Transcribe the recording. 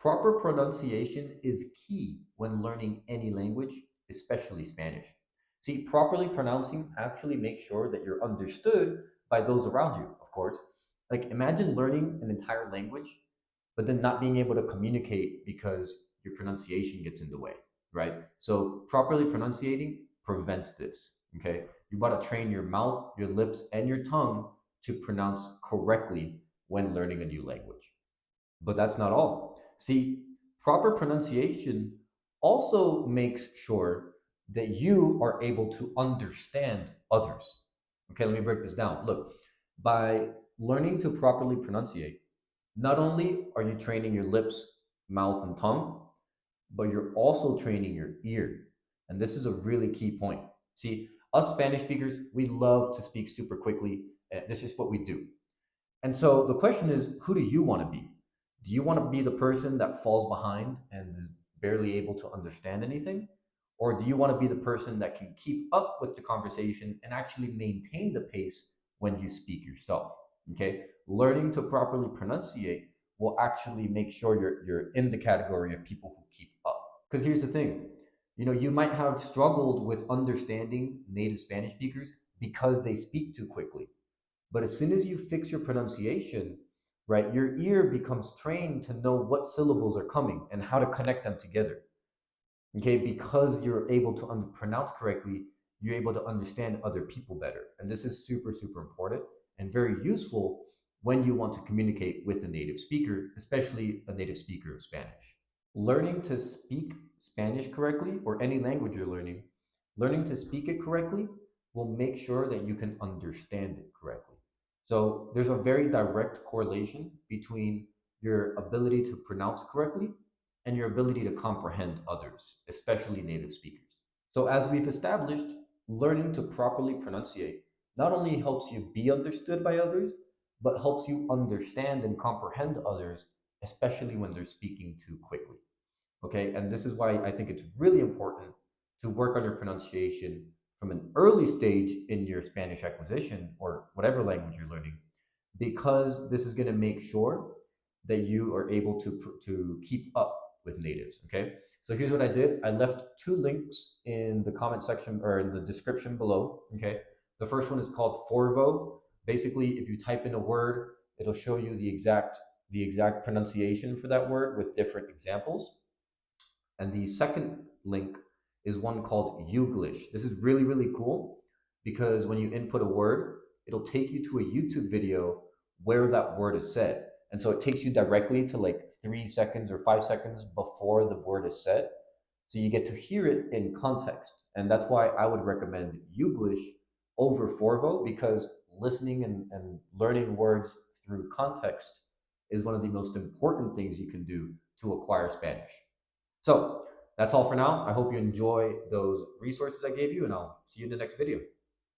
Proper pronunciation is key when learning any language, especially Spanish. See, properly pronouncing actually makes sure that you're understood by those around you, of course. Like, imagine learning an entire language, but then not being able to communicate because your pronunciation gets in the way, right? So, properly pronunciating prevents this, okay? You want to train your mouth, your lips, and your tongue to pronounce correctly when learning a new language. But that's not all. See, proper pronunciation also makes sure that you are able to understand others. Okay, let me break this down. Look, by learning to properly pronunciate, not only are you training your lips, mouth, and tongue, but you're also training your ear. And this is a really key point. See, us Spanish speakers, we love to speak super quickly. This is what we do. And so the question is, who do you want to be? Do you want to be the person that falls behind and is barely able to understand anything? Or do you want to be the person that can keep up with the conversation and actually maintain the pace when you speak yourself? Okay. Learning to properly pronunciate will actually make sure you're in the category of people who keep up. Because here's the thing, you might have struggled with understanding native Spanish speakers because they speak too quickly. But as soon as you fix your pronunciation, right, your ear becomes trained to know what syllables are coming and how to connect them together. Okay, because you're able to pronounce correctly, you're able to understand other people better. And this is super, super important and very useful when you want to communicate with a native speaker, especially a native speaker of Spanish. Learning to speak Spanish correctly, or any language you're learning to speak it correctly will make sure that you can understand it correctly. So there's a very direct correlation between your ability to pronounce correctly and your ability to comprehend others, especially native speakers. So, as we've established, learning to properly pronunciate not only helps you be understood by others, but helps you understand and comprehend others, especially when they're speaking too quickly. Okay, and this is why I think it's really important to work on your pronunciation from an early stage in your Spanish acquisition or whatever language you're learning, because this is going to make sure that you are able to keep up with natives. Okay, so here's what I did. I left two links in the comment section or in the description below. Okay, the first one is called Forvo. Basically, if you type in a word, it'll show you the exact pronunciation for that word with different examples. And the second link is one called Youglish. This is really, really cool because when you input a word, it'll take you to a YouTube video where that word is said. And so it takes you directly to like 3 seconds or 5 seconds before the word is said. So you get to hear it in context. And that's why I would recommend Youglish over Forvo, because listening and learning words through context is one of the most important things you can do to acquire Spanish. So that's all for now. I hope you enjoy those resources I gave you, and I'll see you in the next video.